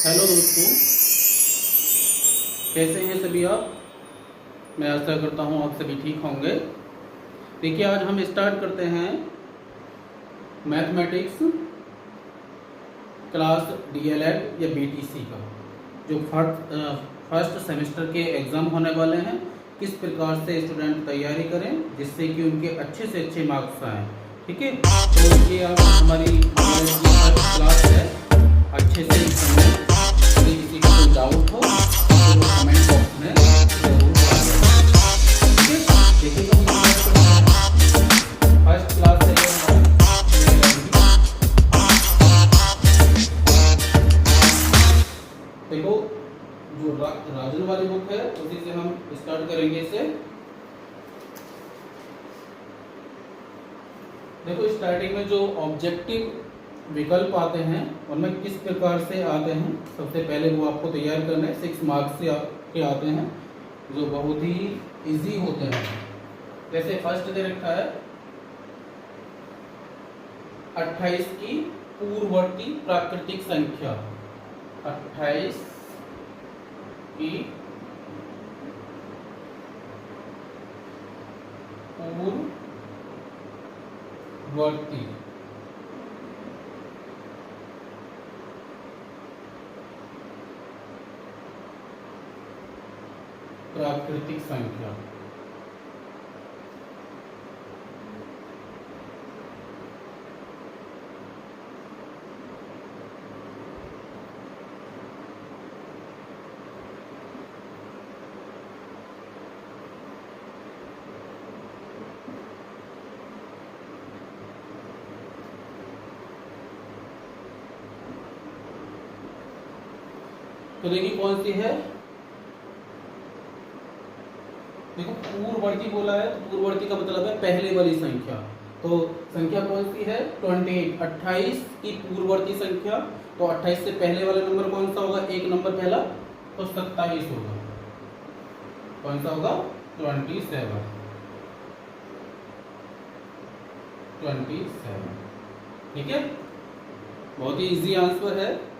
Hello दोस्तों, कैसे हैं सभी आप। मैं आशा करता हूं आप सभी ठीक होंगे। देखिए, आज हम स्टार्ट करते हैं मैथमेटिक्स क्लास डीएलएड या बीटीसी का, जो फर्स्ट सेमेस्टर के एग्ज़ाम होने वाले हैं। किस प्रकार से स्टूडेंट तैयारी करें जिससे कि उनके अच्छे से अच्छे मार्क्स आएँ। ठीक है, तो ये आप हमारी क्लास है, अच्छे से समझें। यदि किसी को कोई डाउट हो तो वो कमेंट बॉक्स में जरूर बताएं। ठीक है, देखिए तो फर्स्ट क्लास है देखो, जो राजन वाली बुक है उसी से हम स्टार्ट करेंगे इसे। देखो, स्टार्टिंग में जो ऑब्जेक्टिव विकल्प आते हैं उनमें किस प्रकार से आते हैं, सबसे पहले वो आपको तैयार करना है। 6 मार्क्स के आते हैं जो बहुत ही इजी होते हैं। जैसे फर्स्ट दे रखा है 28 की पूर्ववर्ती प्राकृतिक संख्या। 28 की पूर्ववर्ती प्राकृतिक संख्या। तो देखिए कौन सी है। देखो, पूर्ववर्ती बोला है तो पूर्ववर्ती का मतलब है पहले वाली संख्या। तो संख्या कौन सी है? 28। 28 की पूर्ववर्ती संख्या, तो 28 से पहले वाला नंबर कौन सा होगा? एक नंबर पहला, तो 27 होगा। कौन सा होगा? 27। ठीक है, बहुत ही इजी आंसर है।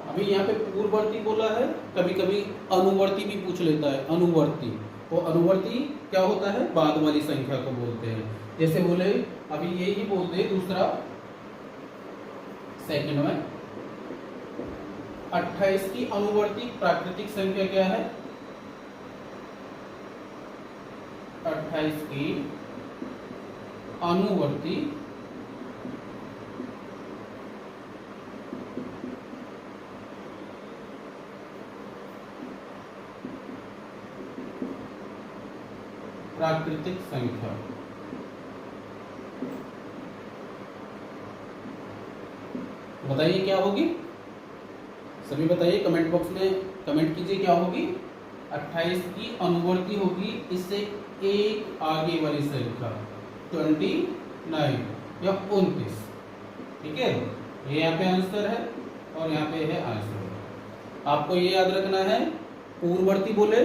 अभी यहाँ पे पूर्ववर्ती बोला है, कभी कभी अनुवर्ती भी पूछ लेता है। अनुवर्ती, तो अनुवर्ती क्या होता है? बाद वाली संख्या को बोलते हैं। जैसे बोले अभी यही बोलते हैं दूसरा सेकंड में 28 की अनुवर्ती प्राकृतिक संख्या क्या है? 28 की अनुवर्ती प्राकृतिक संख्या। बताइए क्या होगी, सभी बताइए कमेंट बॉक्स में कमेंट कीजिए क्या होगी। 28 की अनुवर्ती होगी इससे एक आगे वाली संख्या 29 या 29। ठीक है, ये यहाँ पे आंसर है और यहाँ पे है आंसर। आपको ये याद रखना है, पूर्ववर्ती बोले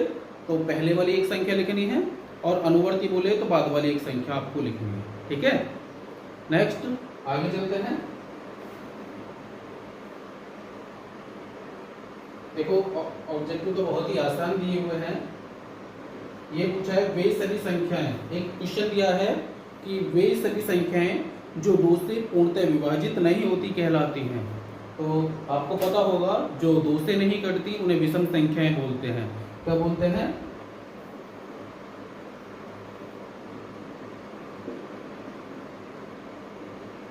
तो पहले वाली एक संख्या लिखनी है और अनुवर्ती बोले तो बाद वाली एक संख्या आपको लिखनी है। ठीक है, नेक्स्ट आगे चलते हैं। देखो, ऑब्जेक्टिव तो बहुत ही आसान दिए हुए हैं। ये पूछा है वे सभी संख्याएं, एक क्वेश्चन दिया है कि वे सभी संख्याएं जो 2 से पूर्णतः विभाजित नहीं होती कहलाती हैं। तो आपको पता होगा जो 2 से नहीं कटती उन्हें विषम संख्याएं बोलते हैं। क्या बोलते हैं?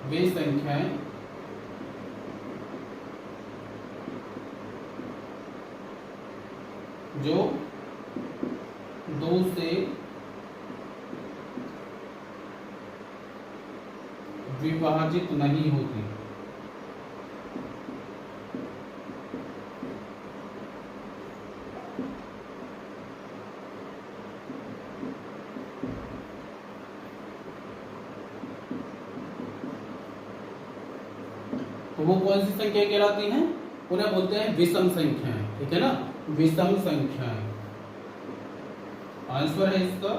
वे संख्याएं जो 2 से विभाजित नहीं होती। तो वो कौन सी संख्या कहलाती हैं? उन्हें बोलते हैं विषम संख्याएं। ठीक है ना, विषम संख्याएं आंसर है इसका।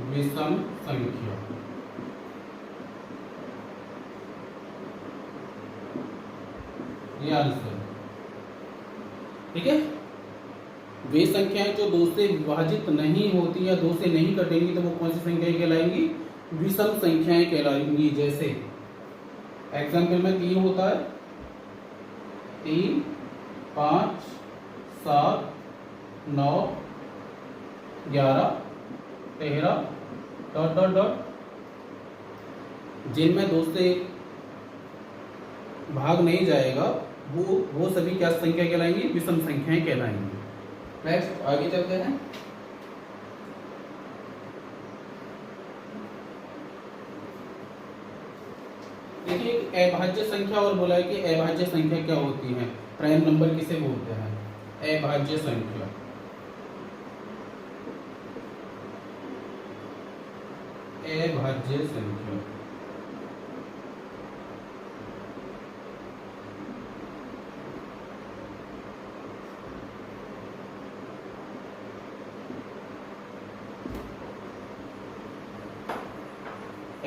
विषम संख्या। ये आंसर। ठीक है, वे संख्याएं जो 2 से विभाजित नहीं होती या 2 से नहीं कटेंगी तो वो कौन सी संख्याएं कहलाएंगी? विषम संख्याएं कहलाएंगी। जैसे एग्जाम्पल में 3 होता है, 3, 5, 7, 9, 11, 13 डॉट डॉट डॉट, जिनमें 2 से भाग नहीं जाएगा वो सभी क्या संख्या कहलाएंगी? विषम संख्याएं कहलाएंगी। नेक्स्ट आगे चलते हैं। देखिए, एक अभाज्य संख्या और बोला है कि अभाज्य संख्या क्या होती है, प्राइम नंबर किसे बोलते हैं? अभाज्य संख्या। अभाज्य संख्या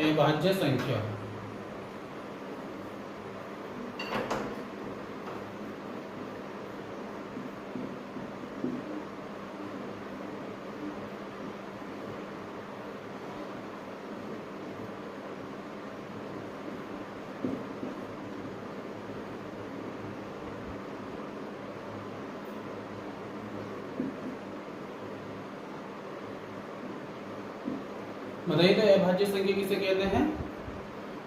अभाज्य संख्या बताइए तो अभाज्य संख्या किसे कहते हैं?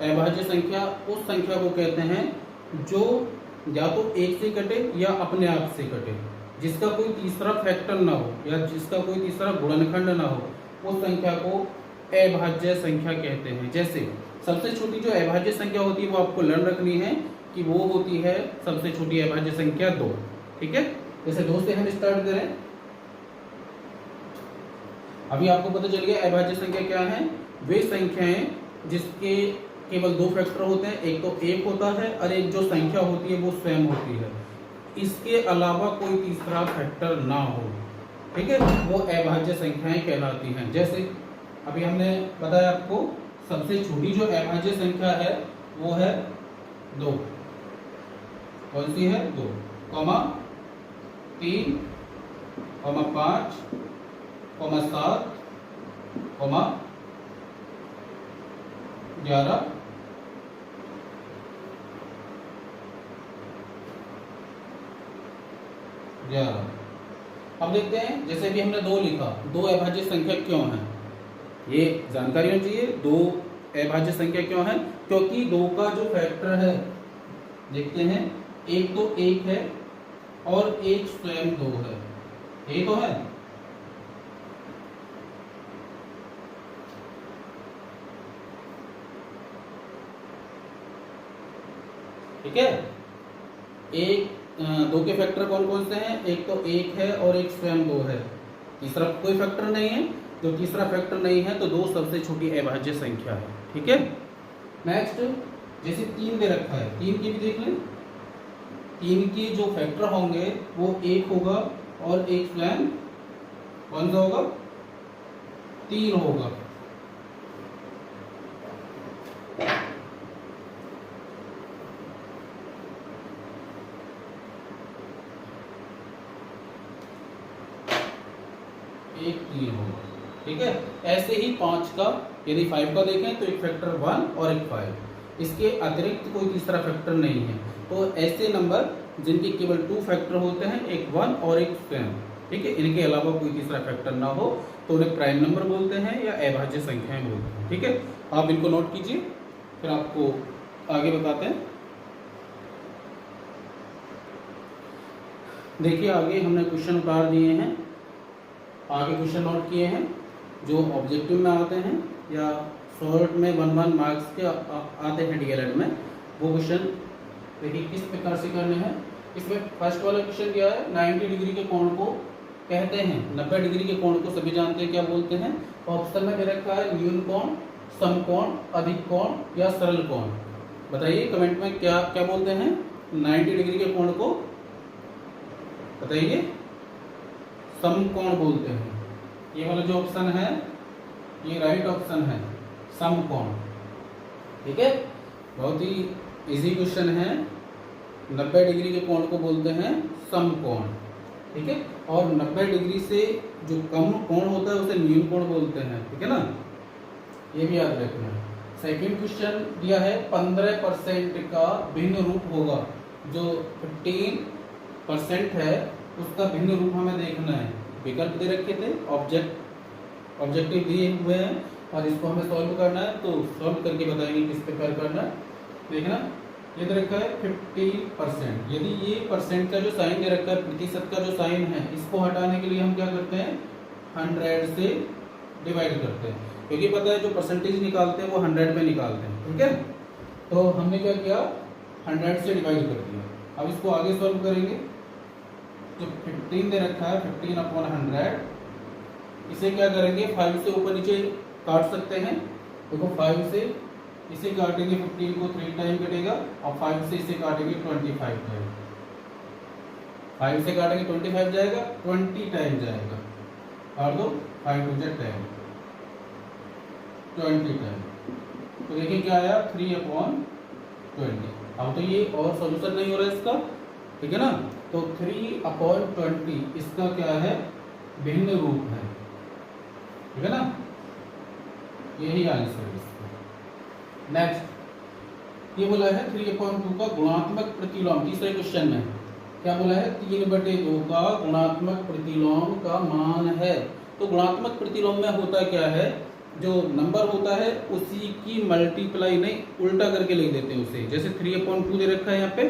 अभाज्य संख्या उस संख्या को कहते हैं जो या तो 1 से कटे या अपने आप से कटे, जिसका कोई तीसरा फैक्टर ना हो या जिसका कोई तीसरा गुणनखंड ना हो, उस संख्या को अभाज्य संख्या कहते हैं। जैसे सबसे छोटी जो अभाज्य संख्या होती है वो आपको लर्न रखनी है कि वो होती है सबसे छोटी अभाज्य संख्या 2। ठीक है, जैसे 2 से हम स्टार्ट करें। अभी आपको पता चल गया अभाज्य संख्या क्या है? वे संख्याएं जिसके केवल 2 फैक्टर होते हैं, एक तो 1 होता है और एक जो संख्या होती है वो स्वयं होती है, इसके अलावा कोई तीसरा फैक्टर ना हो। ठीक है, वो अभाज्य संख्याएं कहलाती हैं। जैसे अभी हमने बताया आपको सबसे छोटी जो अभाज्य संख्या है वो है 2। कौन सी है? 2, 3, 5, 7, 11, 11। अब देखते हैं, जैसे भी हमने 2 लिखा, 2 अभाज्य संख्या क्यों है ये जानकारी होनी चाहिए। 2 अभाज्य संख्या क्यों है? क्योंकि 2 का जो फैक्टर है, देखते हैं, एक तो 1 है और एक स्वयं 2 है। ये तो है, ठीक है। 2 के फैक्टर कौन कौन से हैं? एक तो 1 है और एक स्वयं 2 है, तीसरा कोई फैक्टर नहीं है। जो तीसरा फैक्टर नहीं है तो 2 सबसे छोटी अभाज्य संख्या है। ठीक है, नेक्स्ट जैसे 3 दे रखा है, 3 की भी देख लें। 3 की जो फैक्टर होंगे वो 1 होगा और एक स्वयं कौन सा होगा? 3 होगा। एक 3 होगा। ठीक है, ऐसे ही 5 का, यदि 5 का देखें तो एक फैक्टर 1 और एक 5, इसके अतिरिक्त कोई तीसरा फैक्टर नहीं है। तो ऐसे नंबर जिनके केवल 2 फैक्टर होते हैं, एक 1 और एक स्वयं, ठीक है, इनके अलावा कोई तीसरा फैक्टर ना हो तो उन्हें प्राइम नंबर बोलते हैं या अभाज्य संख्याएं बोलते हैं। ठीक है, आप इनको नोट कीजिए, फिर आपको आगे बताते हैं। देखिए, आगे हमने क्वेश्चन उतार दिए हैं, आगे क्वेश्चन नोट किए हैं जो ऑब्जेक्टिव में आते हैं या शॉर्ट में 1 मार्क्स के आते हैं डीएलएड में। वो क्वेश्चन देखिए किस प्रकार से करने हैं। इसमें फर्स्ट वाला क्वेश्चन क्या है? 90 डिग्री के कोण को कहते हैं, 90 डिग्री के कोण को सभी जानते हैं क्या बोलते हैं। ऑप्शन में मेरे रखा है न्यून कोण, समकोण, अधिक कोण या सरल कोण। बताइए कमेंट में क्या क्या बोलते हैं 90 डिग्री के कोण को? बताइए। समकोण बोलते हैं। ये वाला जो ऑप्शन है ये राइट ऑप्शन है, समकोण। ठीक है, बहुत ही इजी क्वेश्चन है, 90 डिग्री के कोण को बोलते हैं समकोण, ठीक है। और 90 डिग्री से जो कम कोण होता है उसे न्यून कोण बोलते हैं, ठीक है ना, ये भी याद रखना है। सेकंड क्वेश्चन दिया है 15% का भिन्न रूप होगा, जो 15% है उसका भिन्न रूप हमें देखना है। विकल्प दे रखे थे, ऑब्जेक्टिव दिए हुए हैं और इसको हमें सॉल्व करना है, तो सॉल्व करके बताएंगे किस प्रकार करना है। देखना, ये दे रखा है 50%। यदि ये परसेंट का जो साइन दे रखा है, प्रतिशत का जो साइन है, इसको हटाने के लिए हम क्या करते हैं, 100 से डिवाइड करते हैं, क्योंकि पता है जो परसेंटेज निकालते हैं वो 100 में निकालते हैं, ठीक है। तो हमने क्या किया, 100 से डिवाइड कर दिया। अब इसको आगे सॉल्व करेंगे, तो 15 दे रखा है, 15/100, इसे क्या करेंगे, 5 से ऊपर नीचे काट सकते हैं। देखो 5 से इसे काटेंगे, 15 को 3 टाइम कटेगा, और 5 से इसे काटेंगे 25 टाइम। 5 से काटेंगे 25 जाएगा, 20 टाइम जाएगा, और दो 5 टू 10, 20 टाइम। तो देखिए क्या आया, 3/20। अब तो ये और सॉल्यूशन नहीं हो रहा है इसका, ठीक है ना। तो 3/20 इसका क्या है, भिन्न रूप है, ठीक है ना, यही आंसर है इसका। नेक्स्ट ये बोला है 3/2 का गुणात्मक प्रतिलोम। तीसरे क्वेश्चन में क्या बोला है, 3/2 का गुणात्मक प्रतिलोम का मान है। तो गुणात्मक प्रतिलोम में होता क्या है, जो नंबर होता है उसी की मल्टीप्लाई नहीं, उल्टा करके लिख देते हैं उसे। जैसे 3/2 दे रखा है, यहाँ पे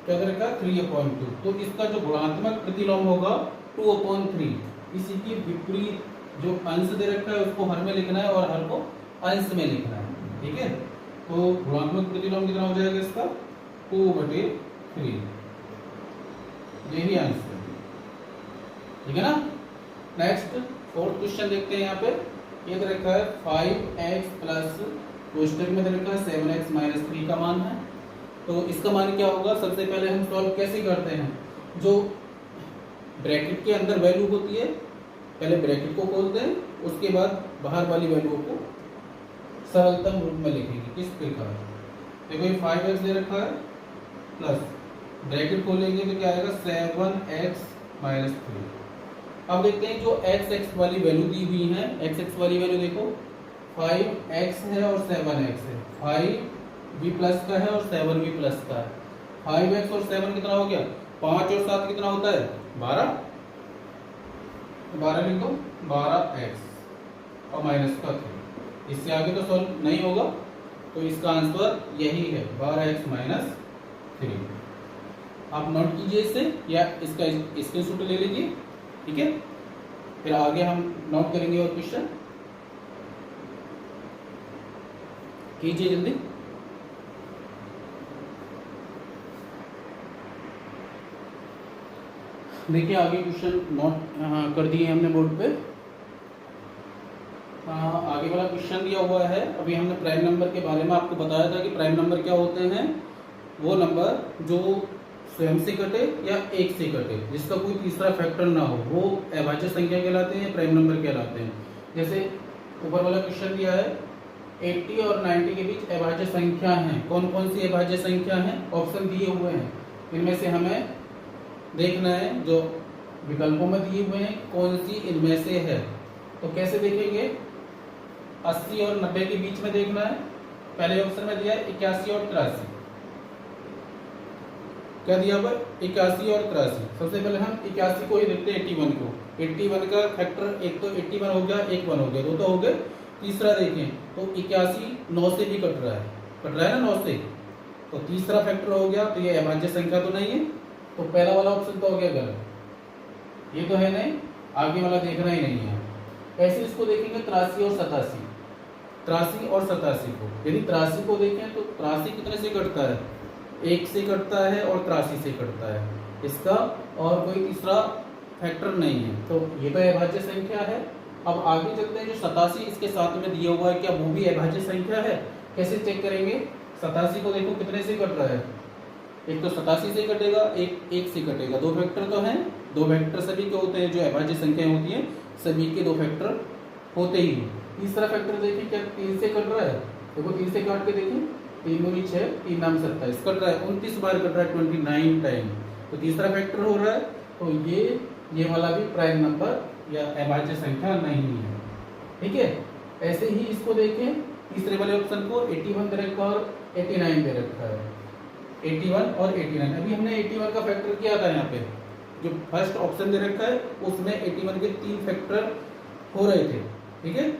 क्या दे रखा है, 3/2, तो इसका जो गुणात्मक प्रतिलोम होगा 2/3। इसी की विपरीत जो अंश दे रखा है उसको हर में लिखना है और हर को अंश में लिखना है, ठीक है। तो गुणात्मक प्रतिलोम कितना हो जाएगा इसका, 2/3, यही आंसर, ठीक है ना। नेक्स्ट फोर्थ क्वेश्चन देखते हैं। यहाँ पे ये दे रखा है 5x प्लस कोष्टक में दे रखा है 7x - 3 का मान है। तो इसका मान क्या होगा, सबसे पहले हम सॉल्व कैसे करते हैं, जो ब्रैकेट के अंदर वैल्यू होती है पहले ब्रैकेट को खोलते हैं, उसके बाद बाहर वाली वैल्यू को सरलतम रूप में लिखेंगे। किस प्रकार, देखो ये 5x दे रखा है, प्लस ब्रैकेट खोलेंगे तो क्या आएगा, 7x - 3। अब देखते हैं जो x वाली वैल्यू दी हुई है, x वाली वैल्यू देखो 5x है और 7x है, 5 भी प्लस का है और 7 भी प्लस का है। 5x और 7 कितना हो गया, 5 और 7 कितना होता है, 12, 12 लिख दो, 12x और माइनस का 3। इससे आगे तो सॉल्व नहीं होगा, तो इसका आंसर यही है, 12x - 3। आप नोट कीजिए इसे या इसका स्क्रीनशॉट ले लीजिए, ठीक है। फिर आगे हम नोट करेंगे और क्वेश्चन कीजिए जल्दी। देखिए आगे क्वेश्चन नोट कर दिए हमने बोर्ड पे। आगे वाला क्वेश्चन दिया हुआ है, अभी हमने प्राइम नंबर के बारे में आपको बताया था कि प्राइम नंबर क्या होते हैं, वो नंबर जो स्वयं से कटे या एक से कटे, जिसका कोई तीसरा फैक्टर ना हो, वो अभाज्य संख्या कहलाते हैं, प्राइम नंबर कहलाते हैं। जैसे ऊपर वाला क्वेश्चन दिया है 80 और 90 के बीच अभाज्य संख्या है, कौन कौन सी अभाज्य संख्या है, ऑप्शन दिए हुए हैं, इनमें से हमें देखना है, जो विकल्पों में दिए हुए हैं कौन सी इनमें से है। तो कैसे देखेंगे, 80 और 90 के बीच में देखना है। पहले ऑप्शन में दिया है 81 और 83, क्या दिया हुआ, 81 और 83। सबसे पहले हम 81 को ही देखते हैं, 81 को। 81 का फैक्टर, एक तो 81 हो गया, एक 1 हो गया, दो तो हो गए। तीसरा देखें तो 81 9 से भी कट रहा है ना 9 से, तो तीसरा फैक्टर हो गया, तो ये अभाज्य संख्या तो नहीं है, तो पहला वाला ऑप्शन तो हो गया गलत, ये तो है नहीं, आगे वाला देखना ही नहीं है। ऐसे इसको देखेंगे 83 और 87, 83 और 87 को। यदि 83 को देखें तो 83 कितने से कटता है, 1 से कटता है और 83 से कटता है, इसका और कोई तीसरा फैक्टर नहीं है, तो ये तो अभाज्य संख्या है। अब आगे चलते हैं, जो 87 इसके साथ में दिया हुआ है, क्या वो भी अभाज्य संख्या है, कैसे चेक करेंगे। 87 को देखो कितने से कट रहा है, एक तो 87 से कटेगा, एक 1 से कटेगा, दो फैक्टर तो हैं, दो फैक्टर सभी के होते हैं, जो अभाज्य संख्याएं होती हैं सभी के दो फैक्टर होते ही हैं। तीसरा फैक्टर देखें क्या 3 से कट रहा है, देखो 3 से काट के देखें 3 दूनी 6, 3 नाम 27 कट रहा है, 29 बार कट रहा है 29 टाइम। तो तीसरा फैक्टर हो रहा है, तो ये वाला भी प्राइम नंबर या अभाज्य संख्या नहीं है। ठीक है, ऐसे ही इसको देखें, तीसरे वाले ऑप्शन को 81 दे रखा और 89 दे रखा है। 81 और 89, अभी हमने 81 का फैक्टर किया था। यहाँ पे जो फर्स्ट ऑप्शन दे रखा है उसमें 81 के 3 फैक्टर हो रहे थे। ठीक है,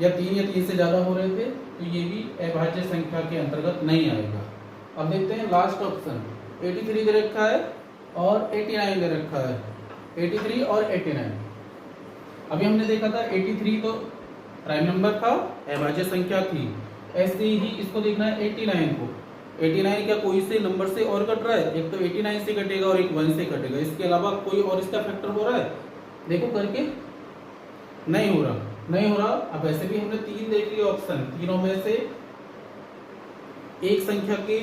या 3 से ज्यादा हो रहे थे, तो ये भी अभाज्य संख्या के अंतर्गत नहीं आएगा। अब देखते हैं लास्ट ऑप्शन, 83 दे रखा है और 89 दे रखा है। 83 और 89, अभी हमने देखा था 83 तो प्राइम नंबर था, अभाज्य संख्या थी। ऐसे ही इसको देखना है 89 को। 89 क्या कोई से नंबर से और कट रहा है? एक तो 89 से कटेगा और एक 1 से कटेगा, इसके अलावा कोई और इसका फैक्टर हो रहा है? देखो करके, नहीं हो रहा, नहीं हो रहा। अब वैसे भी हमने 3 देख लिए ऑप्शन, तीनों में से एक संख्या के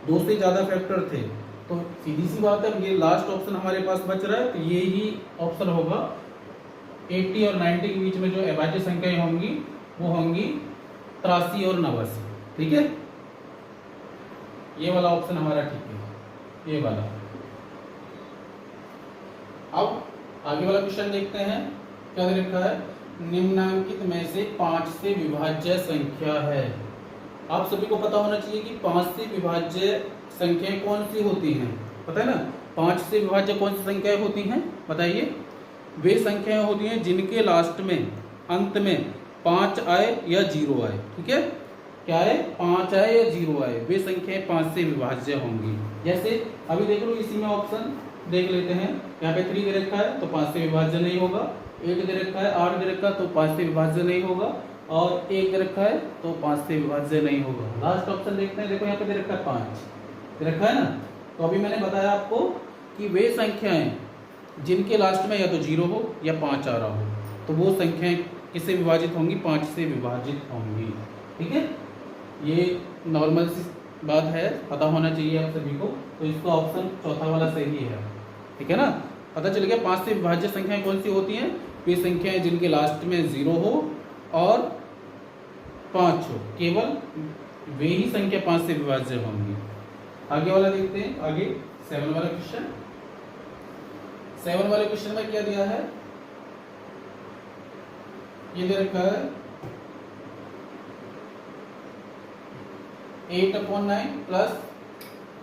2 से ज्यादा फैक्टर थे, तो सीधी सी बात है ये लास्ट ऑप्शन हमारे पास बच रहा है, तो ये ही ऑप्शन होगा। 80 और 90 के बीच में जो अभाज्य संख्याएं होंगी वो होंगी 83 और 89। ठीक है, ये वाला ऑप्शन हमारा ठीक है, ये वाला। अब आगे वाला क्वेश्चन देखते हैं, क्या दे रखा है? निम्नांकित में से 5 से विभाज्य संख्या है। आप सभी को पता होना चाहिए कि 5 से विभाज्य संख्याएं कौन सी होती हैं, पता है ना? 5 से विभाज्य कौन सी संख्याएं होती हैं बताइए? वे संख्याएं होती हैं जिनके लास्ट में, अंत में 5 आए या 0 आए। ठीक है, क्या है? 5 आए या 0 आए, वे संख्याएं 5 से विभाज्य होंगी। जैसे अभी देख लो, इसी में ऑप्शन देख लेते हैं। यहाँ पे 3 दे रखा है तो 5 से विभाज्य नहीं होगा, 8 दे रखा है, 8 दे रखा है तो 5 से विभाज्य नहीं होगा, और 1 दे रखा है तो 5 से विभाज्य नहीं होगा। लास्ट ऑप्शन देखते हैं, देखो यहाँ पे दे रखा है 5 दे रखा है ना। तो अभी मैंने बताया आपको कि वे संख्याएं जिनके लास्ट में या तो 0 हो या 5 आ रहा हो, तो वो संख्याएं किससे विभाजित होंगी? 5 से विभाजित होंगी। ठीक है, ये नॉर्मल सी बात है, पता होना चाहिए आप सभी को। तो इसका ऑप्शन चौथा वाला सही है। ठीक है ना, पता चल गया 5 से विभाज्य संख्याएं कौन सी होती हैं? वे संख्याएं जिनके लास्ट में 0 हो और 5 हो, केवल वे ही संख्या 5 से विभाज्य होंगी। आगे वाला देखते हैं, आगे 7 वाला क्वेश्चन। 7 वाले क्वेश्चन में क्या दिया है? ये दे रखा है 8/9 प्लस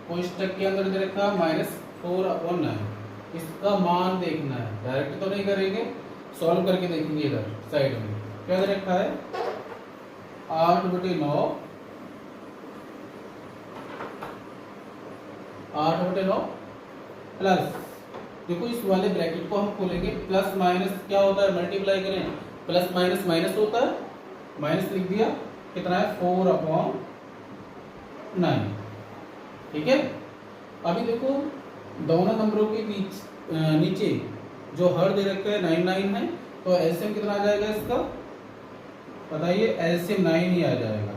कोष्टक के अंदर दे रखा है -4/9। इसका मान देखना है, डायरेक्ट तो नहीं करेंगे, सॉल्व करके देखेंगे। इधर साइड में क्या दे रखा है? 8/9 प्लस, देखो इस वाले ब्रैकेट को हम खोलेंगे, प्लस माइनस क्या होता है? मल्टीप्लाई करें, प्लस माइनस माइनस होता है, माइनस लिख दिया, कितना है? 4/9। ठीक है, अभी देखो दोनों नंबरों के बीच नीचे जो हर दे रखा है 9 है, तो एलसीएम कितना आ जाएगा इसका बताइए? एलसीएम 9 ही आ जाएगा।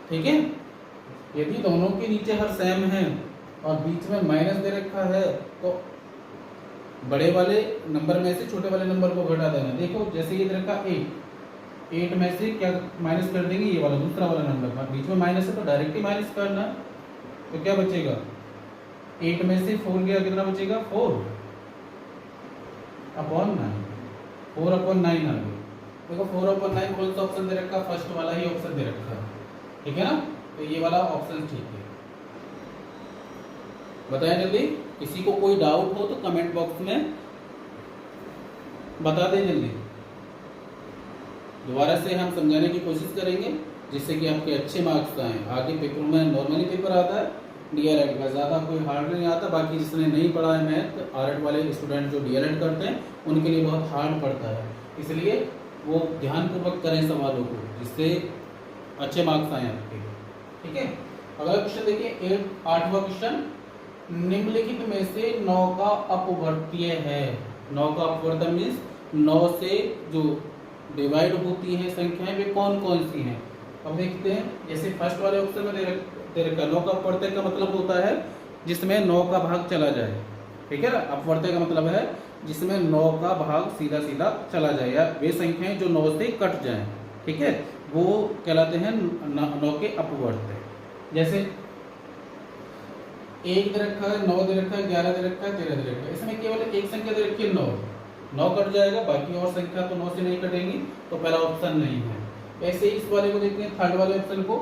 ठीक है, यदि दोनों के नीचे हर सेम है और बीच में माइनस दे रखा है, तो बड़े वाले नंबर में से छोटे वाले नंबर को घटा देना। देखो जैसे ये दे रखा 8 में से क्या माइनस कर देंगे? ये वाला दूसरा वाला नंबर, बीच में माइनस है तो डायरेक्ट ही माइनस करना। तो क्या बचेगा? 8 में से 4 गया, कितना बचेगा? 4/9 4/9 आ गया। देखो 4/9 कौन सा ऑप्शन दे रखा? फर्स्ट वाला ही ऑप्शन दे रखा है। ठीक है ना, तो ये वाला ऑप्शन ठीक है। बताएं जल्दी, किसी को कोई डाउट हो तो कमेंट बॉक्स में बता दें जल्दी। दोबारा से हम समझाने की कोशिश करेंगे जिससे कि आपके अच्छे मार्क्स आए। आगे पेपर में नॉर्मली पेपर आता है डीएलएड का, ज़्यादा कोई हार्ड नहीं आता। बाकी जिसने नहीं पढ़ा है मैथ, आर्ट वाले स्टूडेंट जो डीएलएड करते हैं उनके लिए बहुत हार्ड पड़ता है, इसलिए वो ध्यानपूर्वक करें सवालों को, जिससे अच्छे मार्क्स आए आपके। ठीक है, अगला क्वेश्चन देखिए, 8वां क्वेश्चन। निम्नलिखित में से 9 का अपवर्तीय है। 9 का अपवर्तन मीन्स 9 से जो डिवाइड होती है संख्याएं वे कौन कौन सी हैं। अब देखते हैं, जैसे फर्स्ट वाले ऑप्शन में दे रखा 9 का अपवर्तय का मतलब होता है जिसमें 9 का भाग चला जाए। ठीक है ना, अपवर्तय का मतलब है जिसमें 9 का भाग सीधा सीधा चला जाए, या वे संख्याएं जो 9 से कट जाएं। ठीक है, वो कहलाते हैं 9 के अपवर्त। जैसे 1 दे रखा है, 9 दे रखा है, 11 दे रखा है, 13 दे रखा है, इसमें केवल एक संख्या दे रखी है 9, 9 कट जाएगा, बाकी और संख्या तो 9 से नहीं कटेंगी, तो पहला ऑप्शन नहीं है। ऐसे ही इस वाले को देखते हैं, थर्ड वाले ऑप्शन को,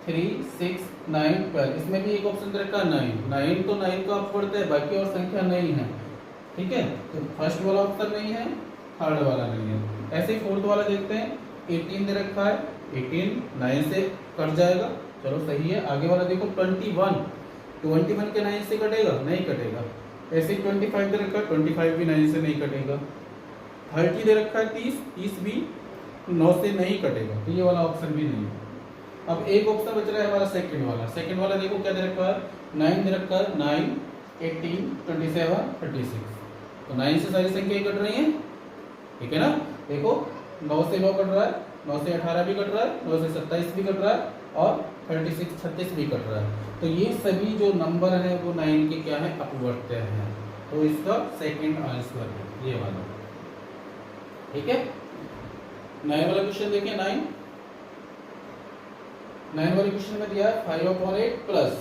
3, 6, 9, 12, इसमें भी एक ऑप्शन दे रखा है 9 तो 9 का अपवर्त है, बाकी और संख्या नहीं है। ठीक है, तो फर्स्ट वाला ऑप्शन नहीं है, थर्ड वाला नहीं है। ऐसे ही फोर्थ वाला देखते हैं, 18 दे रखा है, 18 9 से कट जाएगा, चलो सही है। आगे वाला देखो 21 के 9 से कटेगा, नहीं कटेगा। ऐसे ही 25 दे रखा है, 25 भी 9 से नहीं कटेगा। 30 दे रखा है, 30 भी 9 से नहीं कटेगा, तो ये वाला ऑप्शन भी नहीं है। अब एक ऑप्शन बच रहा है हमारा सेकंड वाला देखो क्या दे रखा है, 9 दे रखा है, 9, 18, 27, 36, तो 9 से सारी संख्या कट रही है, ठीक है ना। देखो 9 से 9 कट रहा है, 9 से 18 भी कट रहा है, 9 से 27 भी कट रहा है, और 36 भी कट रहा है। तो ये सभी जो नंबर है वो 9 के क्या है, अपवर्त्य हैं, तो इसका सेकंड आंसर है ये वाला। ठीक है, 9 वाला क्वेश्चन देखिए, 9 वाले क्वेश्चन में दिया है 5/8 प्लस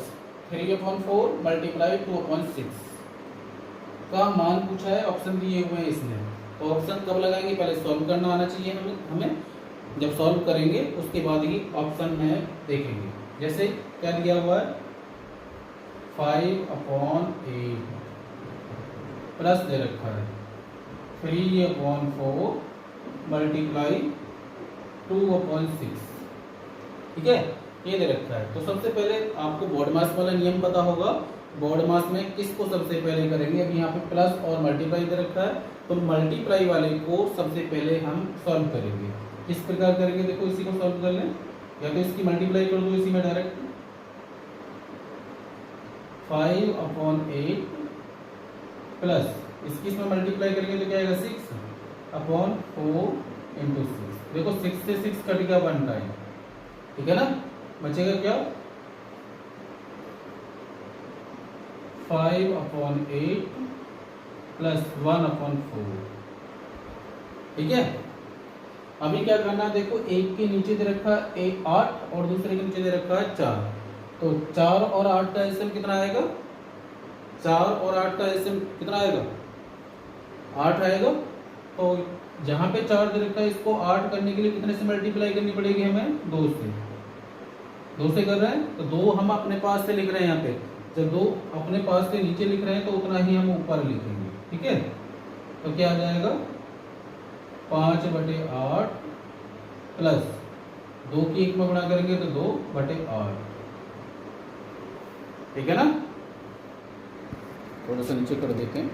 3/4 मल्टीप्लाई 2/6 का मान पूछा है, ऑप्शन दिए हुए हैं इसमें। तो ऑप्शन कब लगाएंगे, पहले सॉल्व करना आना चाहिए हमें, जब सॉल्व करेंगे उसके बाद ही ऑप्शन में देखेंगे। जैसे क्या दिया हुआ है, 5/8 प्लस दे रखा है 3/4 मल्टीप्लाई 2/6, ठीक है, ये दे रखा है। तो सबसे पहले आपको बोर्ड मास वाला नियम पता होगा, बोर्ड मास में किसको सबसे पहले करेंगे। अब यहाँ पे प्लस और मल्टीप्लाई दे रखा है, तो मल्टीप्लाई वाले को सबसे पहले हम सॉल्व करेंगे। किस प्रकार करेंगे, देखो इसी को सॉल्व कर लें, या तो इसकी मल्टीप्लाई कर दो इसी में डायरेक्ट, 5/8 प्लस इसकी इसमें मल्टीप्लाई करेंगे तो क्या आएगा, 6/4 × 6। देखो 6 से 6 कट गया 1 टाइम, ठीक है ना, बचेगा क्या, 5/8 प्लस 1/4, ठीक है। अभी क्या करना है, देखो एक के नीचे दे रखा है 8 और दूसरे के नीचे दे रखा है 4, तो 4 और 8 का एलसीएम कितना आएगा, 4 और 8 का एलसीएम कितना आएगा, 8 आएगा। तो जहां पे 4 दे रखा है, इसको 8 करने के लिए कितने से मल्टीप्लाई करनी पड़ेगी हमें, 2 से कर रहे हैं, तो 2 हम अपने पास से लिख रहे हैं यहाँ पे, जब 2 अपने पास से नीचे लिख रहे हैं तो उतना ही हम ऊपर लिखेंगे, ठीक है। तो क्या आ जाएगा, 5/8 प्लस 2 की 1 में गुणा करेंगे तो 2/8, ठीक है ना। थोड़ा सा नीचे कर देते हैं,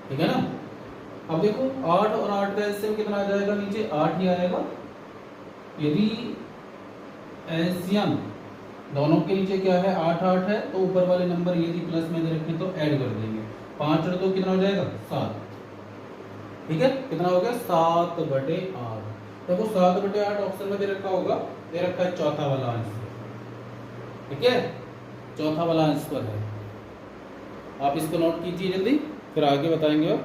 ठीक है ना। अब देखो 8 और 8 का एलसीएम कितना आ जाएगा, नीचे 8 ही आएगा। यदि एलसीएम दोनों के नीचे क्या है, 8 है, तो ऊपर वाले नंबर यदि प्लस में दे रखें तो ऐड कर देंगे, 5 और 2 कितना हो जाएगा, 7, ठीक है, कितना हो गया, 7/8। देखो 7/8 ऑप्शन में दे रखा होगा, दे रखा है चौथा वाला आंसर, ठीक है, चौथा वाला आंसर है। आप इसको नोट कीजिए जल्दी, फिर आगे बताएंगे आप।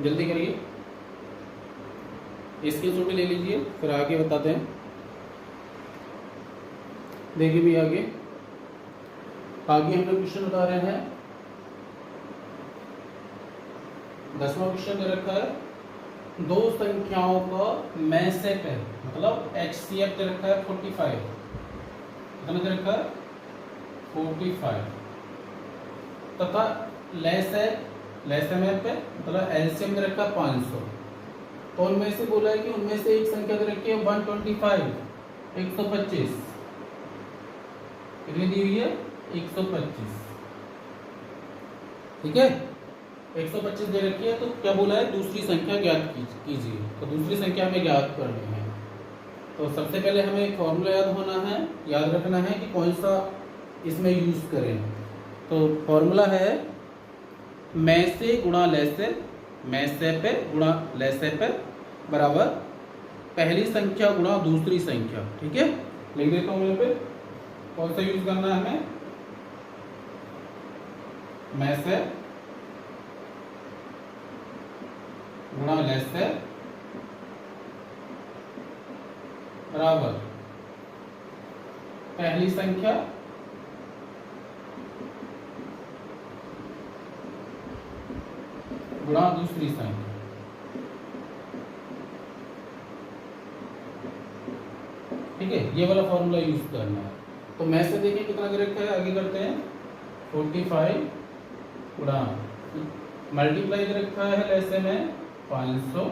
जल्दी करिए, इसकी शॉट ले लीजिए, फिर आगे बताते हैं। देखिए भी आगे हम लोग क्वेश्चन बता रहे हैं, 10वां क्वेश्चन दे रखा है, दो संख्याओं का मैसेप है, मतलब HCF दे रखा है 45, कितना दे रखा है 45, तथा लेस है पे मतलब एलसीएम दे रखा है 500। तो उनमें से बोला है कि उनमें से एक संख्या दे रखी है 125, 125, कितनी दी हुई है, 125, ठीक है, 125 दे रखी है। तो क्या बोला है, दूसरी संख्या ज्ञात कीजिए। तो दूसरी संख्या हमें ज्ञात करनी है, तो सबसे पहले हमें एक फॉर्मूला याद रखना है कि कौन सा इसमें यूज करें। तो फॉर्मूला है मैसे गुणा लेसे, मैसे पे गुणा लेसे पे बराबर पहली संख्या गुणा दूसरी संख्या, ठीक है। लिख देता हूँ यहाँ पे। कौन सा यूज करना है हमें, में से गुणा लेस से बराबर पहली संख्या गुणा दूसरी संख्या। ठीक है, ये वाला फॉर्मूला यूज करना है। तो में से देखिए कितना कर रखा है, आगे करते हैं 45 गुणा मल्टीप्लाई कर रखा है लेस में 500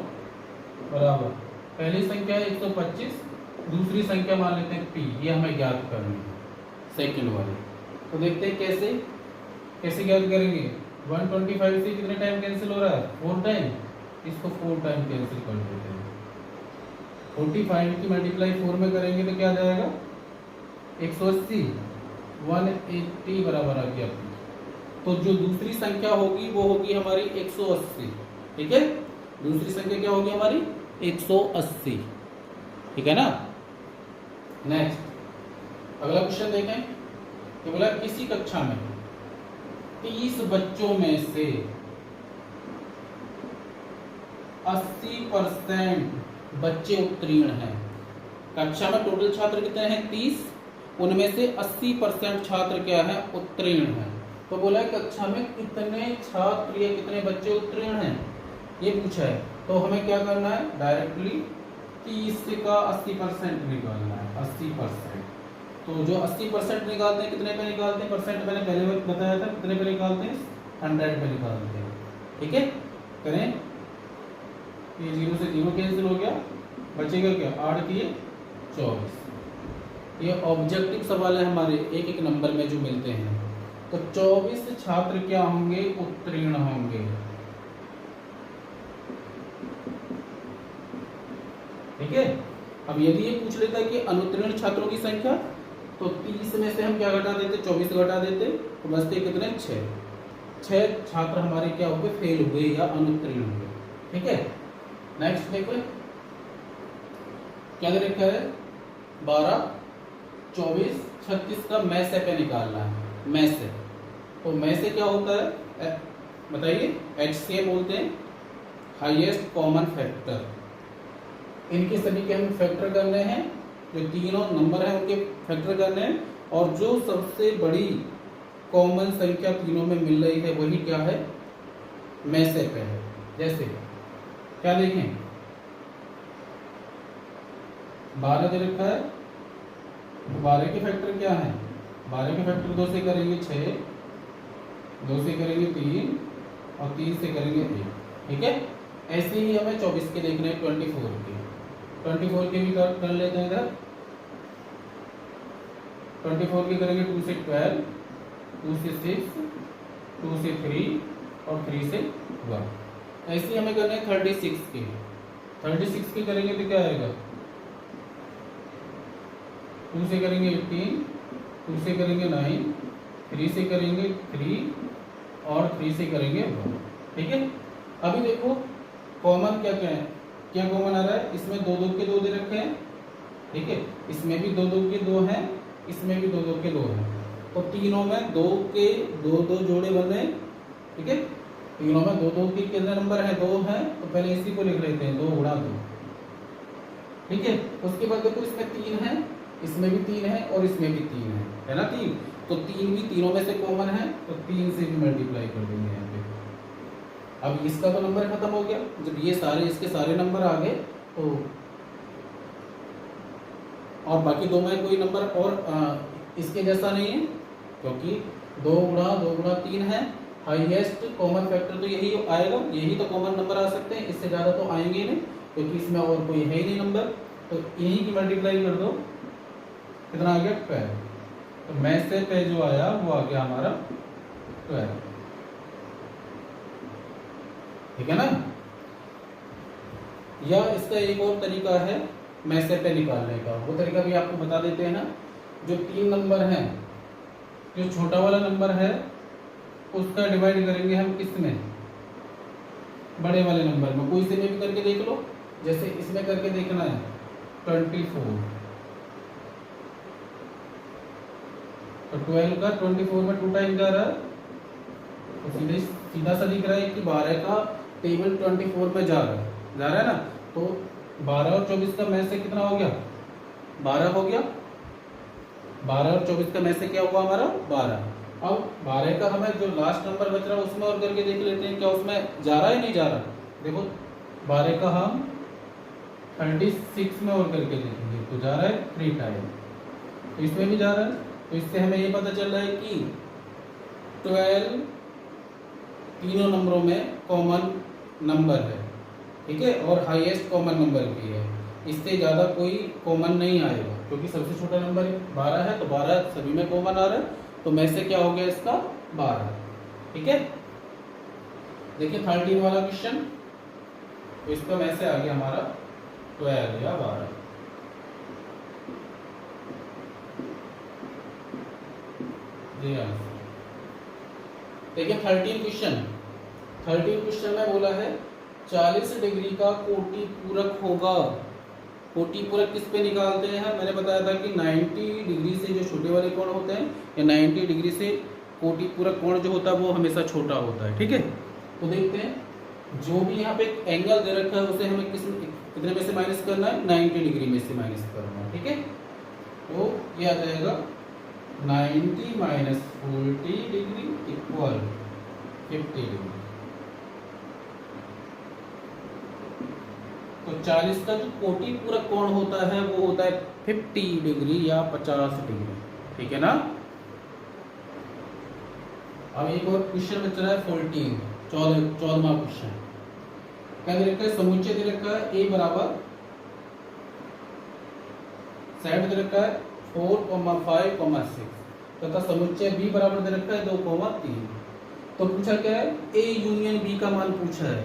बराबर पहली संख्या है 125, दूसरी संख्या मान लेते हैं p, ये हमें ज्ञात करनी है सेकंड वाली। तो देखते हैं कैसे कैसे ज्ञात करेंगे। 125 से कितने टाइम कैंसिल हो रहा है, 4 टाइम, इसको 4 टाइम कैंसिल कर देते हैं। 45 की मल्टीप्लाई 4 में करेंगे तो क्या आ जाएगा 180, 180 बराबर आ गया। तो जो दूसरी संख्या होगी वो होगी हमारी 180। ठीक है, दूसरी संख्या क्या होगी हमारी 180। ठीक है ना। नेक्स्ट अगला क्वेश्चन देखें कि बोला किसी कक्षा में 30 बच्चों में से 80% बच्चे उत्तीर्ण हैं। कक्षा में टोटल छात्र कितने हैं 30, उनमें से 80% छात्र क्या है उत्तीर्ण हैं। तो बोला है कक्षा में कितने छात्र या कितने बच्चे उत्तीर्ण हैं ये पूछा है। तो हमें क्या करना है, डायरेक्टली 30 का 80% निकालना है। 80%, तो जो 80% निकालते हैं कितने पे निकालते हैं, परसेंट मैंने पहले बताया था कितने पे निकालते हैं, 100 पे निकालते हैं। ठीक है, करें, ये 0 से 0 कैंसिल हो गया, बचेगा क्या 8 किए 24। ये ऑब्जेक्टिव सवाल है हमारे एक एक नंबर में जो मिलते हैं। तो 24 छात्र क्या होंगे उत्तीर्ण होंगे। ठीक है, अब यदि ये पूछ लेता है कि अनुत्तीर्ण छात्रों की संख्या, तो 30 में से हम क्या घटा देते, 24 घटा देते, तो बचते कितने 6 छात्र हमारे क्या हुए, फेल हुए या अनुत्तीर्ण हुए। ठीक है, नेक्स्ट देखो क्या दे रखा है 12, 24, 36 का में से पे निकालना है। में से, तो में से क्या होता है बताइए, HCF बोलते हैं हाईएस्ट कॉमन फैक्टर। इनके सभी के हमें फैक्टर करने हैं, जो तीनों नंबर हैं उनके फैक्टर करने हैं, और जो सबसे बड़ी कॉमन संख्या तीनों में मिल रही है वही क्या है में से पे है। जैसे क्या देखें 12 दे रखा है, 12 के फैक्टर क्या है, 12 के फैक्टर 2 से करेंगे 6, 2 से करेंगे 3 और 3 से करेंगे 1। ठीक है, ऐसे ही हमें 24 के देखने हैं, 24 के भी कर लेते हैं इधर। 24 के करेंगे 2 से 12, 2 से 6, 2 से 3 और 3 से 1। ऐसे ही हमें करने हैं 36 के। 36 के करेंगे तो क्या आएगा, 2 से करेंगे 18, 2 से करेंगे 9, 3 से करेंगे 3 और 3 से करेंगे 1। ठीक है, अभी देखो कॉमन क्या क्या है, क्या कॉमन आ रहा है, इसमें 2 के 2 दे रखे हैं। ठीक है, इसमें भी 2 के 2 हैं, इसमें भी 2 के 2 हैं। तो तीनों में 2 के 2 जोड़े बन रहे हैं। ठीक है, तीनों में 2 के कितने नंबर है, 2 हैं, तो पहले इसी को लिख लेते हैं 2 गुणा 2। ठीक है, उसके बाद देखो इसमें 3 है, इसमें भी 3 है और इसमें भी 3 है ना 3। तो 3 भी तीनों में से कॉमन है, तो 3 से भी मल्टीप्लाई कर देंगे यहाँ पे। अब इसका तो नंबर खत्म हो गया, जब ये सारे इसके सारे नंबर आ गए तो, और बाकी 2 में कोई नंबर और इसके जैसा नहीं है, क्योंकि 2 गुणा 3 है। हाईएस्ट कॉमन फैक्टर तो यही आएगा, यही तो कॉमन नंबर आ सकते हैं, इससे ज़्यादा तो आएंगे नहीं, क्योंकि इसमें और कोई है ही नहीं नंबर। तो यही की मल्टीप्लाई कर दो, कितना आ गया 12। तो में से पे जो आया वो आ गया हमारा 12। ठीक है ना। या इसका एक और तरीका है में से पे निकालने का, वो तरीका भी आपको बता देते हैं ना। जो 3 नंबर हैं, जो छोटा वाला नंबर है उसका डिवाइड करेंगे हम किसमें, बड़े वाले नंबर में। कोई से में भी करके देख लो, जैसे इसमें करके देखना है 24, तो 12 का 24 में 2 टाइम जा रहा है, तो सीधे सीधा सा दिख रहा है कि 12 का टेबल 24 में जा रहा है ना। तो 12 और 24 का में से कितना हो गया, 12 हो गया। 12 और 24 का में से क्या हुआ हमारा, 12। अब 12 का हमें जो लास्ट नंबर बच रहा है उसमें और करके देख लेते हैं क्या उसमें जा रहा है नहीं जा रहा। देखो 12 का हम 36 में और करके देखेंगे तो जा रहा है 3 टाइम, तो इसमें भी जा रहा है। तो इससे हमें ये पता चल रहा है कि 12 तीनों नंबरों में कॉमन नंबर है, ठीक है, और हाईएस्ट कॉमन नंबर भी है। इससे ज़्यादा कोई कॉमन नहीं आएगा क्योंकि सबसे छोटा नंबर 12 है, तो 12 सभी में कॉमन आ रहा है, तो में से क्या हो गया इसका 12, ठीक है। देखिए 13 वाला क्वेश्चन, तो इसका में से आ गया हमारा 12 या 12। ये आंसर। देखिए 13 क्वेश्चन में बोला है 40 डिग्री का कोटि पूरक होगा। कोटि पूरक किस पे निकालते हैं, मैंने बताया था कि 90 डिग्री से जो छोटे वाले कोण होते हैं या 90 डिग्री से कोटि पूरक कोण जो होता है वो हमेशा छोटा होता है, ठीक है। तो देखते हैं जो भी यहाँ पे एक एंगल दे रखा है उसे हमें कितने में से माइनस करना है, 90 डिग्री में से माइनस करना है, ठीक है। तो ये आ जाएगा 90 माइनस 40 डिग्री इक्वल 50 डिग्री। तो 40 का जो कोटि पूरक कोण होता है वो होता है 50 डिग्री या 50 डिग्री, ठीक है ना। अब एक और क्वेश्चन बच रहा है 14वां क्वेश्चन। क्या दे रखा है, समुच्चय दे रखा है a बराबर सेट दे रखा है 4, 5, 6 तथा समुच्चय b बराबर दे रखा है 2, 3। तो पूछा क्या है, a यूनियन b का मान पूछा है।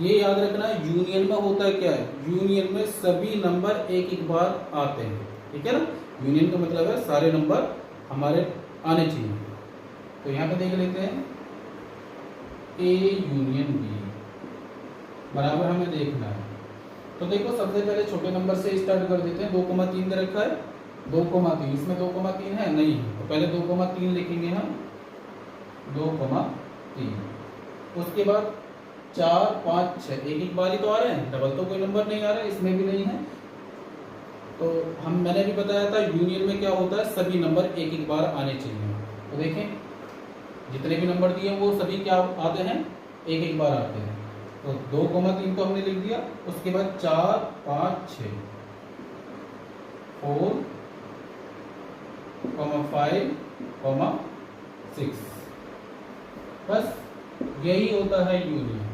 ये याद रखना है यूनियन में होता है क्या है, यूनियन में सभी नंबर एक एक बार आते हैं, ठीक है ना। यूनियन का मतलब है सारे नंबर हमारे आने चाहिए। तो यहाँ पे देख लेते हैं a यूनियन b बराबर हमें देखना है। तो देखो सबसे पहले छोटे नंबर से स्टार्ट कर देते हैं। 2,3 दे रखा है, 2,3, इसमें 2,3 है नहीं, तो पहले 2,3 लिखेंगे हम, 2,3। उसके बाद 4, 5, 6 एक एक बार ही तो आ रहे हैं, डबल तो कोई नंबर नहीं आ रहा है, इसमें भी नहीं है। तो मैंने भी बताया था यूनियन में क्या होता है, सभी नंबर एक एक बार आने चाहिए। तो देखें जितने भी नंबर दिए वो सभी क्या आते हैं, एक एक बार आते हैं। तो 2,3 तो हमने लिख दिया। उसके बाद 4, 5, 6, 4, 5, 6, बस यही होता है यूनियन।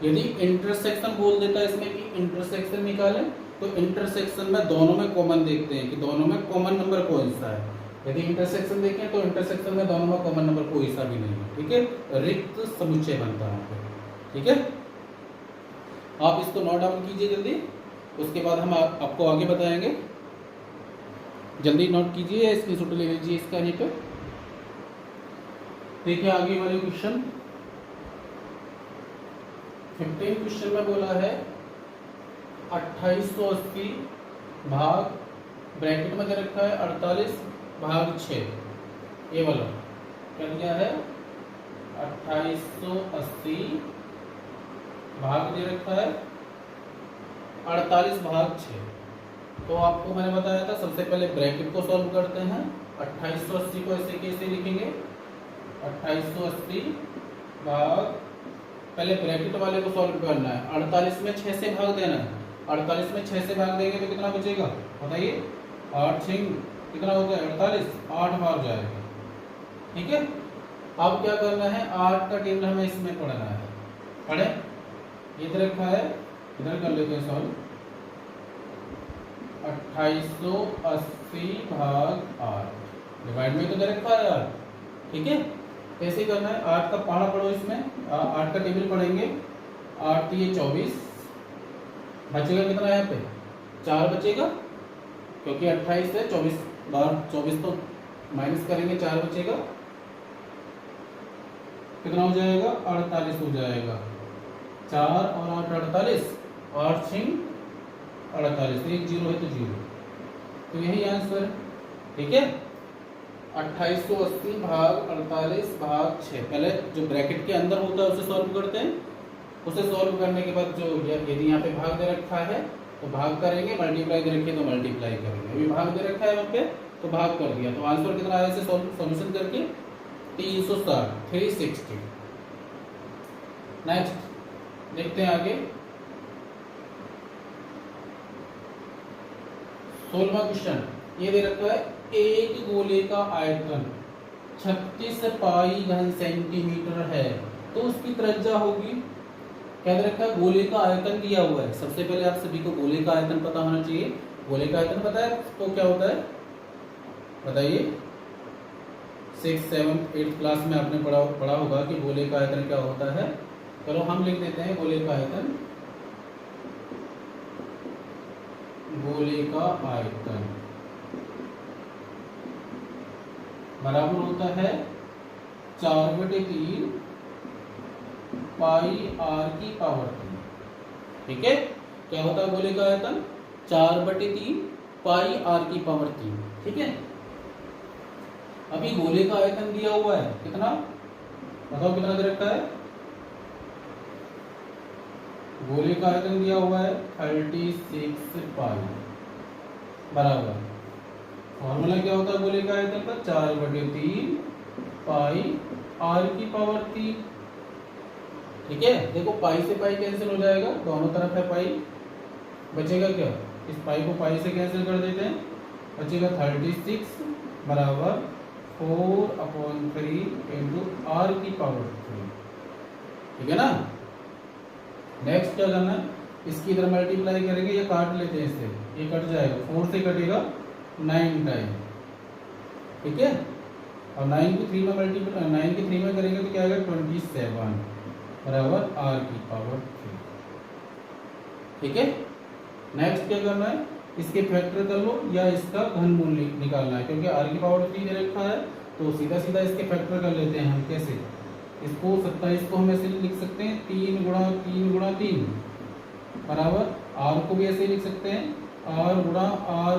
यदि इंटरसेक्शन बोल देता है इसमें कि इंटरसेक्शन निकालें, तो इंटरसेक्शन में दोनों में कॉमन देखते हैं कि दोनों में कॉमन नंबर कौन सा है। यदि इंटरसेक्शन देखें तो इंटरसेक्शन में दोनों में कॉमन नंबर कोई सा भी नहीं है, ठीक है, रिक्त समुच्चय बनता है, ठीक है। आप इसको नोट डाउन कीजिए जल्दी, उसके बाद हम आपको आगे बताएंगे। जल्दी नोट कीजिए, स्क्रीनशॉट ले लीजिए इसका नहीं पे। देखिए आगे वाले क्वेश्चन 15 क्वेश्चन में बोला है 2880 भाग ब्रैकेट में दे रखा है 48 भाग 6। ये वाला क्या दिया है, 2880 भाग दे रखा है 48 भाग 6। तो आपको मैंने बताया था सबसे पहले ब्रैकेट को सॉल्व करते हैं। 2880 को ऐसे कैसे लिखेंगे, 2880 भाग, पहले ब्रैकेट वाले को सॉल्व करना है। 48 में 6 से भाग देना है, 48 में 6 से भाग देंगे तो कितना बचेगा बताइए, 8 6 कितना हो गया 48, 8 भाग जाएगा, ठीक है। अब क्या करना है, 8 का टेबल हमें इसमें पढ़ना है, पढ़े, इधर रखा है, इधर कर लेते हैं सॉल्व। 2880 भाग 8 डिवाइड में तो दे रखा है यार, ठीक है। कैसे करना है, 8 का पहाड़ा पढ़ो इसमें, 8 का टेबल पढ़ेंगे, 8 ये 24, बचेगा कितना यहाँ पे 4 बचेगा, क्योंकि 28 है, 24 बार 24 तो माइनस करेंगे, 4 बचेगा, कितना हो जाएगा 48 हो जाएगा। 4 और 8 48, 8 6 48, एक 0 है तो 0, तो यही आंसर है, ठीक है। 2880 भाग 48 भाग 6। पहले जो ब्रैकेट के अंदर होता है उसे सॉल्व करते हैं। उसे सॉल्व करने के बाद जो यदि यहाँ पे भाग दे रखा है तो भाग करेंगे, मल्टीप्लाई दे रखी है तो मल्टीप्लाई करेंगे। अभी भाग दे रखा है वहाँ पे तो भाग कर दिया, तो आंसर कितना आया इसे सॉल्यूशन करके 360 360। नेक्स्ट देखते हैं आगे 16वां क्वेश्चन। ये दे रखा है एक गोले का आयतन 36 पाई घन सेंटीमीटर है तो उसकी त्रिज्या होगी। क्या दे रखा है? गोले का आयतन दिया हुआ है। सबसे पहले आप सभी को गोले का आयतन पता होना चाहिए। गोले का आयतन पता है तो क्या होता है बताइए? 6th 7th 8th क्लास में आपने पढ़ा होगा कि गोले का आयतन क्या होता है। चलो हम लिख देते हैं गोले का आयतन। गोले का आयतन बराबर होता है 4/3 पाई r की पावर 3। ठीक है, क्या होता है गोले का आयतन? 4/3 पाई r की पावर 3। ठीक है, अभी गोले का आयतन दिया हुआ है कितना, बताओ कितना दे रखा है? गोले का आयतन दिया हुआ है 36 पाई बराबर, फॉर्मूला क्या होता है गोले का आयतन का? 4/3 पाई r की पावर 3। ठीक है, देखो पाई से पाई कैंसिल हो जाएगा, दोनों तरफ है पाई, बचेगा क्या? इस पाई को पाई से कैंसिल कर देते हैं, बचेगा 36 बराबर 4/3 इंटू r की पावर 3। ठीक है ना। नेक्स्ट क्या करना है, इसकी इधर मल्टीप्लाई करेंगे या काट लेते हैं इससे, ये कट जाएगा, 4 से कटेगा 9 टाइम। ठीक है, और 9 को 3 में मल्टीप्लाई 9 के 3 में करेंगे तो क्या आएगा 27 बराबर r की पावर 3। ठीक है, नेक्स्ट क्या करना है, इसके फैक्टर कर लो या इसका घनमूल निकालना है, क्योंकि r की पावर 3 दे रखा है तो सीधा सीधा इसके फैक्टर कर लेते हैं हम। कैसे? इसको 27 को हम ऐसे लिख सकते हैं 3 गुणा 3 गुणा 3 बराबर r को भी ऐसे लिख सकते हैं r गुणा r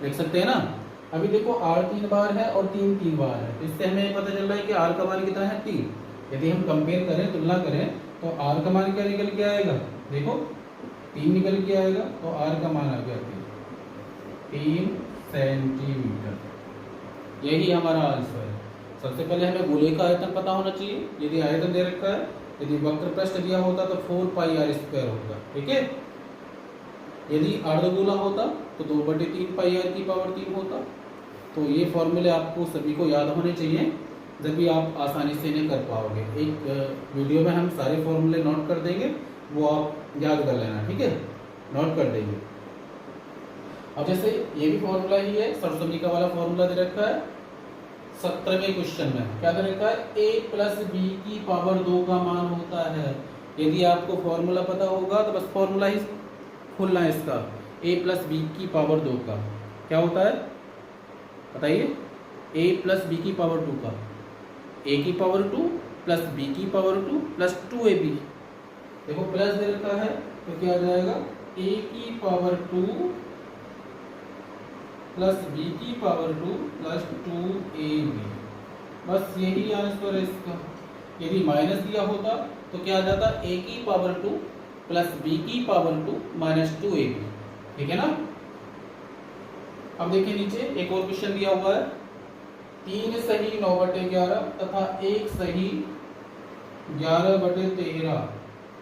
लिख सकते हैं ना। अभी देखो r 3 बार है और 3 3 बार है, तो इससे हमें पता चल रहा है कि r का मान कितना है 3। यदि हम कंपेयर करें, तुलना करें तो r का मान क्या निकल के आएगा? देखो 3 निकल के आएगा तो r का मान आ गया 3 सेंटीमीटर। यही हमारा आंसर है। सबसे पहले हमें गोले का आयतन पता होना चाहिए। यदि आयतन दे रखा है, यदि वक्र पृष्ठ दिया होता तो 4 पाई r स्क्वायर होगा। ठीक है, यदि अर्धगोला होता तो 2/3 पाई r की पावर 3 होता। तो ये फॉर्मूले आपको सभी को याद होने चाहिए, जब भी आप आसानी से इन्हें कर पाओगे। एक वीडियो में हम सारे फॉर्मूले नोट कर देंगे, वो आप याद कर लेना। ठीक है, नोट कर देंगे। अब जैसे ये भी फॉर्मूला ही है, सरसब्जी का वाला फॉर्मूला दे रखा है 17वें क्वेश्चन में। क्या दे रखा है? a प्लस बी की पावर 2 का मान होता है। यदि आपको फॉर्मूला पता होगा तो बस फॉर्मूला ही खोलना है इसका, a प्लस बी की पावर 2 का क्या होता है बताइए? a प्लस बी की पावर 2 का a की पावर 2 प्लस b की पावर 2 प्लस 2ab। देखो प्लस दे रखा है तो क्या आ जाएगा? a की पावर 2 प्लस b की पावर 2 प्लस 2ab। बस यही आंसर है इसका। यदि माइनस दिया होता तो क्या आ जाता? a की पावर 2 प्लस b की पावर 2 माइनस 2ab। ठीक है ना। अब देखिए नीचे एक और क्वेश्चन दिया हुआ है, 3 सही 9/11 तथा 1 सही 11/13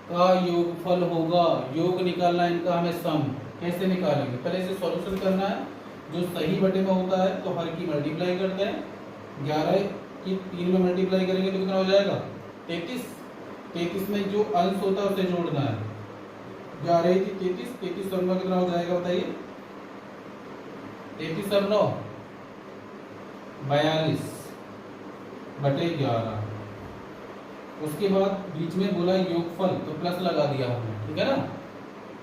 का योगफल होगा। योग निकालना इनका हमें सम। कैसे निकालेंगे? पहले इसे सॉल्यूशन करना है। जो सही बटे में होता है तो हर की मल्टीप्लाई करते हैं, 11 की 3 में मल्टीप्लाई करेंगे तो कितना हो जाएगा? 33। 33 में जो अंश होता है उसे जोड़ना है। 11 थी 33, 33 और 9 कितना हो जाएगा बताइए? 33 और 9 42/11। उसके बाद बीच में बोला योगफल तो प्लस लगा दिया हमने। ठीक है ना।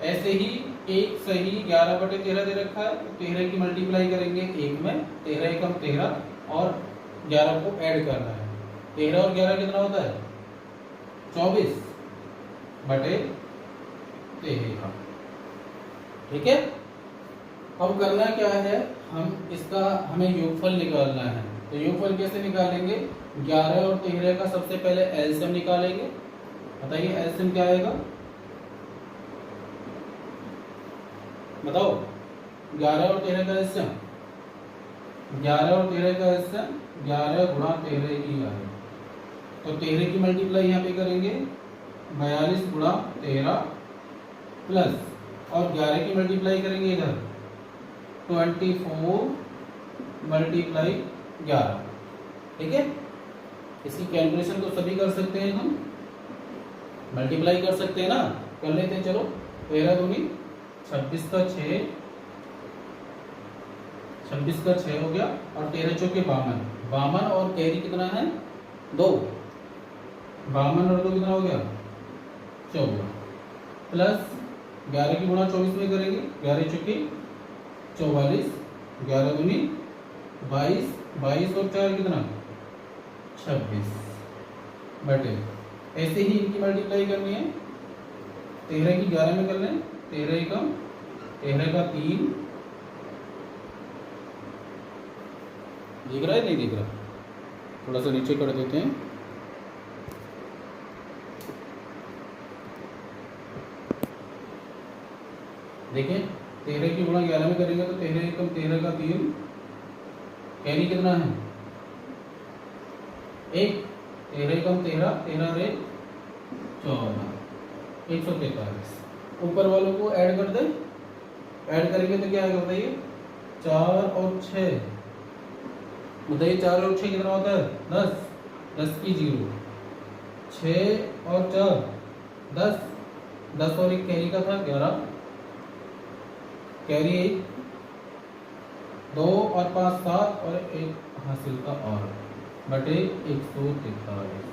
ऐसे ही 1 सही 11/13 दे रखा है तो 13 की मल्टीप्लाई करेंगे 1 में, 13 एकम 13 और 11 को ऐड करना है। 13 और 11 कितना होता है? 24/13। ठीक है, अब करना क्या है, इसका हमें योगफल निकालना है। तो योगफल कैसे निकालेंगे? 11 और 13 का सबसे पहले एलसीएम निकालेंगे। बताइए एलसीएम क्या आएगा? बताओ 11 और 13 का एलसीएम, 11 और 13 का एलसीएम 11 गुणा 13 ही आएगा। तो 13 की मल्टीप्लाई यहाँ पे करेंगे 42 गुणा 13 प्लस और 11 की मल्टीप्लाई करेंगे इधर 24 मल्टीप्लाई 11। ठीक है, इसकी कैलकुलेशन तो सभी कर सकते हैं, हम मल्टीप्लाई कर सकते हैं ना, कर लेते हैं। चलो 13 दूनी 26 का 6, 26 का 6 हो गया और 13 चौके 52, 52 और कैरी कितना है 2, 52 और 2 कितना हो गया 14 प्लस 11 की गुणा 24 में करेंगे 11 चौके 44, 11 दूनी 22, 22 और 4 कितना 26 बटे। ऐसे ही इनकी मल्टीप्लाई करनी है। 13 की 11 में कर लें, 13 एकम 13 का 3, दिख रहा है नहीं दिख रहा? थोड़ा सा नीचे कर देते हैं। देखिए 13 की गुणा 11 में करेंगे तो 13 एकम 13 का 3, कैरी कितना है 1, 13 एकम 13, 13 रे 14, 143। ऊपर वालों को ऐड कर दे, ऐड करेंगे तो क्या आएगा बताइए 4 और 6, बताइए 4 और 6 कितना होता है 10, 10 की 0, 6 और 4 10, 10 और 1 कैरी का था 11, कैरी 1, 2 और 5 7 और 1 हासिल का और बटे 143।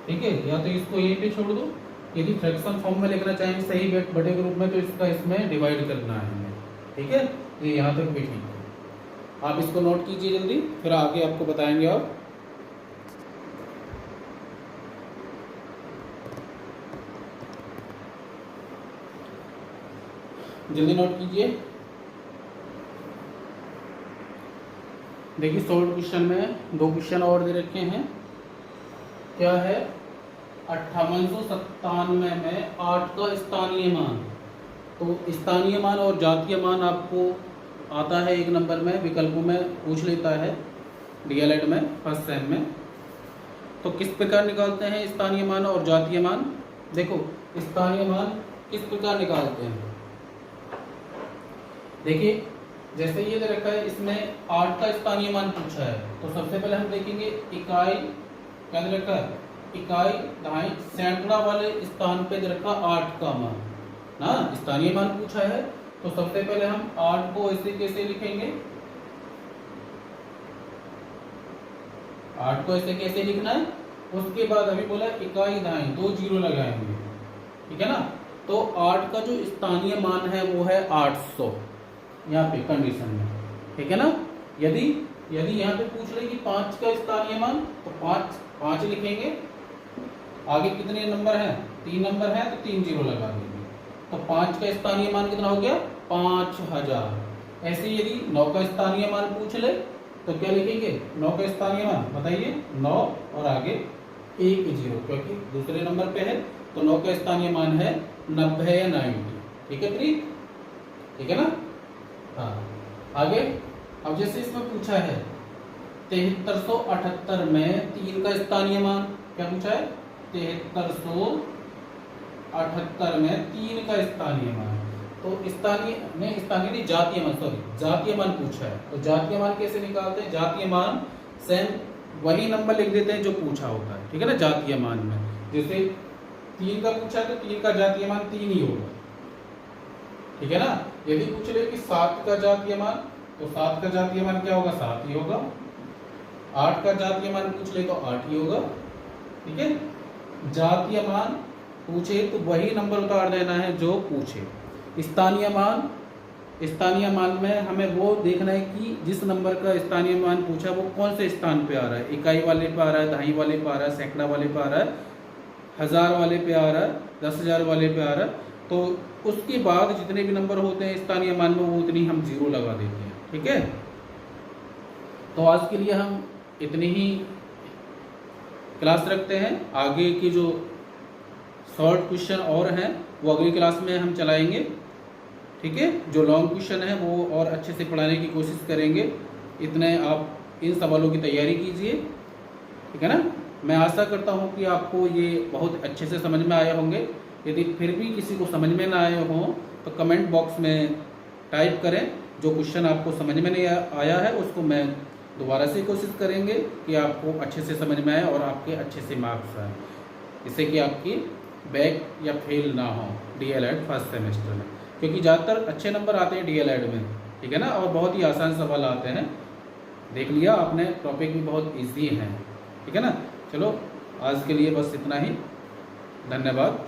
ठीक है, या तो इसको यहीं पे छोड़ दो, यदि फ्रैक्शन फॉर्म में लिखना चाहें सही बटे के रूप में तो इसका इसमें डिवाइड करना है हमें। ठीक है, ये यहाँ तक भी ठीक है। आप इसको नोट कीजिए जल्दी, फिर आगे आपको बताएंगे। और जल्दी नोट कीजिए। देखिए शॉर्ट क्वेश्चन में 2 क्वेश्चन और दे रखे हैं। क्या है 5897 में 8 का स्थानीय मान। तो स्थानीय मान और जातीय मान आपको आता है 1 नंबर में, विकल्पों में पूछ लेता है डीएलएड में फर्स्ट सेम में। तो किस प्रकार निकालते हैं स्थानीय मान और जातीय मान? देखो स्थानीय मान किस प्रकार निकालते हैं। देखिए जैसे ये दे रखा है, इसमें 8 का स्थानीय मान पूछा है। तो सबसे पहले हम देखेंगे इकाई क्या दे रखा है, इकाई दहाई सैकड़ा वाले स्थान पे दे रखा 8 का मान ना, स्थानीय मान पूछा है। तो सबसे पहले हम 8 को ऐसे कैसे लिखेंगे, 8 को ऐसे कैसे लिखना है। उसके बाद अभी बोला इकाई दहाई 2 जीरो लगाएंगे, ठीक है ना। तो 8 का जो स्थानीय मान है वो है 800 यहाँ पे कंडीशन में, ठीक है ना। यदि यहाँ पे पूछ ले कि 5 का स्थानीय मान, तो 5 लिखेंगे। आगे कितने नंबर हैं, 3 नंबर हैं, तो 3 जीरो लगा देंगे। तो 5 का स्थानीय मान कितना हो गया 5000। ऐसे यदि 9 का स्थानीय मान पूछ ले तो क्या लिखेंगे, 9 का स्थानीय मान बताइए 9 और आगे 1 जीरो, क्योंकि दूसरे नंबर पे है। तो 9 का स्थानीय मान है 90 या 90, ठीक है प्रीत, ठीक है ना। हाँ आगे, अब जैसे इसमें पूछा है 7378 में 3 का स्थानीय मान, क्या पूछा है 7378 में 3 का स्थानीय मान। तो स्थानीय नहीं जातीय मान, सॉरी जातीय मान पूछा है। तो जातीय मान कैसे निकालते हैं, जातीय मान सेम वही नंबर लिख देते हैं जो पूछा होता है, ठीक है ना। जातीय मान में जैसे 3 का पूछा है तो 3 का जातीय मान 3 ही होगा, ठीक है ना। यदि पूछ ले कि 7 का जातीय मान, तो 7 का जातीय मान क्या होगा 7 ही होगा। 8 का जातीय मान पूछ ले तो 8 ही होगा, ठीक है। जातीय मान पूछे तो वही नंबर उतार देना है जो पूछे। स्थानीय मान में हमें वो देखना है कि जिस नंबर का स्थानीय मान पूछा वो कौन से स्थान पे आ रहा है, इकाई वाले पे आ रहा है, दहाई वाले पे आ रहा है, सैकड़ा वाले पे आ रहा है, 1000 वाले पे आ रहा है, 10,000 वाले पे आ रहा है। तो उसके बाद जितने भी नंबर होते हैं स्थानीय मान में वो उतनी हम जीरो लगा देते हैं, ठीक है, तो आज के लिए हम इतनी ही क्लास रखते हैं। आगे की जो शॉर्ट क्वेश्चन और हैं वो अगली क्लास में हम चलाएंगे। ठीक है, जो लॉन्ग क्वेश्चन है वो और अच्छे से पढ़ाने की कोशिश करेंगे। इतने आप इन सवालों की तैयारी कीजिए, ठीक है ना। मैं आशा करता हूँ कि आपको ये बहुत अच्छे से समझ में आए होंगे। यदि फिर भी किसी को समझ में ना आए हों तो कमेंट बॉक्स में टाइप करें। जो क्वेश्चन आपको समझ में नहीं आया है उसको मैं दोबारा से कोशिश करेंगे कि आपको अच्छे से समझ में आए और आपके अच्छे से मार्क्स आए, इससे कि आपकी बैक या फेल ना हो DL-ED फर्स्ट सेमेस्टर में, क्योंकि ज़्यादातर अच्छे नंबर आते हैं DL-ED में, ठीक है ना, और बहुत ही आसान सवाल आते हैं। देख लिया आपने, टॉपिक भी बहुत ईजी है, ठीक है ना। चलो आज के लिए बस इतना ही, धन्यवाद।